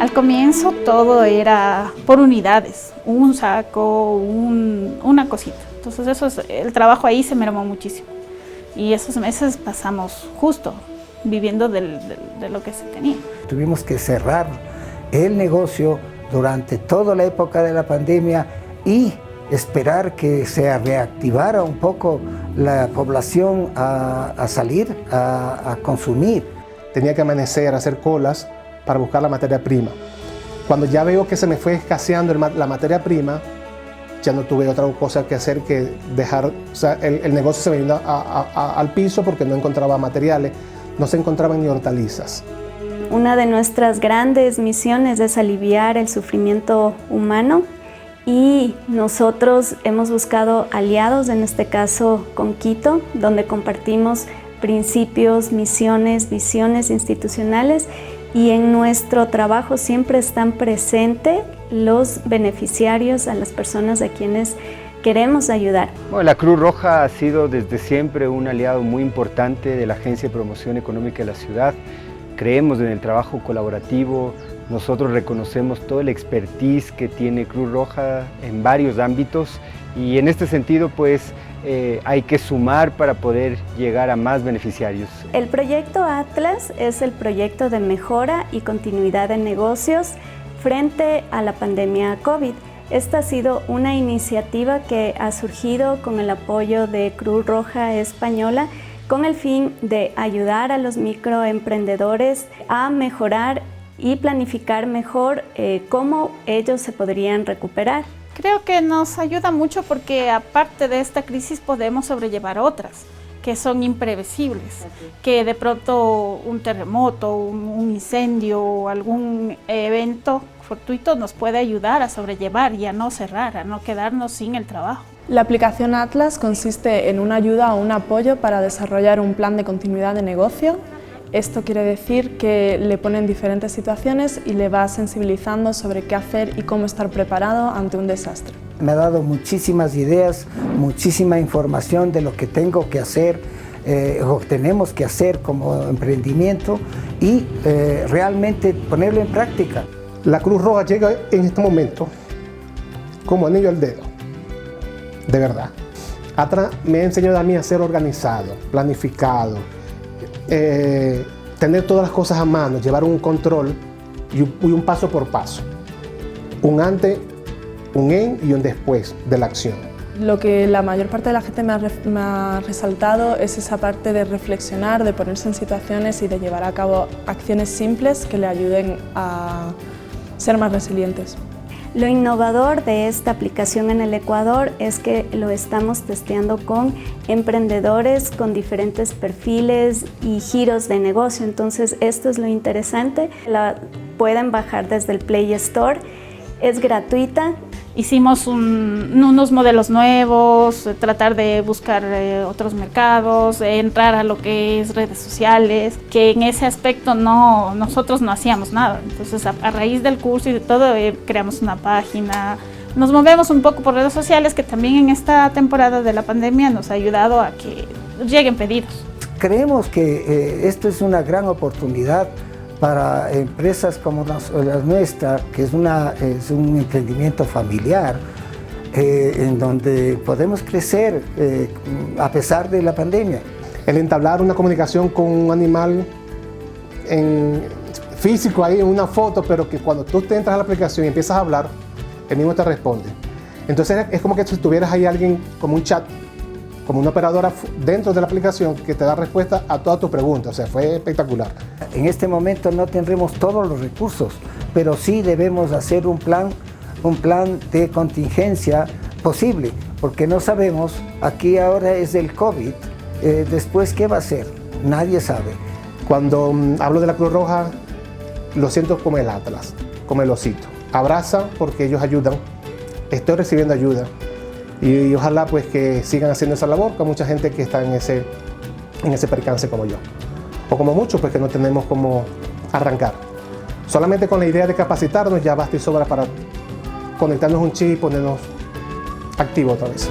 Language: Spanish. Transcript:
Al comienzo todo era por unidades, un saco, una cosita. Entonces el trabajo ahí se mermó muchísimo. Y esos meses pasamos justo viviendo de lo que se tenía. Tuvimos que cerrar el negocio durante toda la época de la pandemia y esperar que se reactivara un poco la población a salir, a consumir. Tenía que amanecer, hacer colas para buscar la materia prima. Cuando ya veo que se me fue escaseando la materia prima, ya no tuve otra cosa que hacer que dejar, o sea, el negocio se venía al piso porque no encontraba materiales, no se encontraban ni hortalizas. Una de nuestras grandes misiones es aliviar el sufrimiento humano y nosotros hemos buscado aliados, en este caso con Quito, donde compartimos principios, misiones, visiones institucionales, y en nuestro trabajo siempre están presentes los beneficiarios, a las personas a quienes queremos ayudar. Bueno, la Cruz Roja ha sido desde siempre un aliado muy importante de la Agencia de Promoción Económica de la ciudad. Creemos en el trabajo colaborativo, nosotros reconocemos todo el expertise que tiene Cruz Roja en varios ámbitos y en este sentido pues hay que sumar para poder llegar a más beneficiarios. El proyecto Atlas es el proyecto de mejora y continuidad de negocios frente a la pandemia COVID. Esta ha sido una iniciativa que ha surgido con el apoyo de Cruz Roja Española con el fin de ayudar a los microemprendedores a mejorar y planificar mejor cómo ellos se podrían recuperar. Creo que nos ayuda mucho porque aparte de esta crisis podemos sobrellevar otras que son imprevisibles, que de pronto un terremoto, un incendio o algún evento fortuito nos puede ayudar a sobrellevar y a no cerrar, a no quedarnos sin el trabajo. La aplicación Atlas consiste en una ayuda o un apoyo para desarrollar un plan de continuidad de negocio. Esto quiere decir que le pone en diferentes situaciones y le va sensibilizando sobre qué hacer y cómo estar preparado ante un desastre. Me ha dado muchísimas ideas, muchísima información de lo que tengo que hacer o tenemos que hacer como emprendimiento y realmente ponerlo en práctica. La Cruz Roja llega en este momento como anillo al dedo, de verdad. Atlas me ha enseñado a mí a ser organizado, planificado, tener todas las cosas a mano, llevar un control y un paso por paso, un antes, un en y un después de la acción. Lo que la mayor parte de la gente me ha resaltado es esa parte de reflexionar, de ponerse en situaciones y de llevar a cabo acciones simples que le ayuden a ser más resilientes. Lo innovador de esta aplicación en el Ecuador es que lo estamos testeando con emprendedores con diferentes perfiles y giros de negocio. Entonces, esto es lo interesante. La pueden bajar desde el Play Store, es gratuita. Hicimos unos modelos nuevos, tratar de buscar otros mercados, entrar a lo que es redes sociales, que en ese aspecto nosotros no hacíamos nada. Entonces a raíz del curso y de todo creamos una página, nos movemos un poco por redes sociales que también en esta temporada de la pandemia nos ha ayudado a que lleguen pedidos. Creemos que esto es una gran oportunidad para empresas como la nuestra, que es un emprendimiento familiar, en donde podemos crecer a pesar de la pandemia. El entablar una comunicación con un animal en físico, ahí en una foto, pero que cuando tú te entras a la aplicación y empiezas a hablar, el mismo te responde. Entonces es como que si tuvieras ahí alguien como un chat, como una operadora dentro de la aplicación que te da respuesta a todas tus preguntas. O sea, fue espectacular. En este momento no tendremos todos los recursos, pero sí debemos hacer un plan de contingencia posible, porque no sabemos, aquí ahora es el COVID, después ¿qué va a ser? Nadie sabe. Cuando hablo de la Cruz Roja, lo siento como el Atlas, como el osito. Abraza porque ellos ayudan, estoy recibiendo ayuda. Y ojalá pues que sigan haciendo esa labor con mucha gente que está en ese percance como yo. O como muchos pues que no tenemos cómo arrancar. Solamente con la idea de capacitarnos ya basta y sobra para conectarnos un chip y ponernos activos otra vez.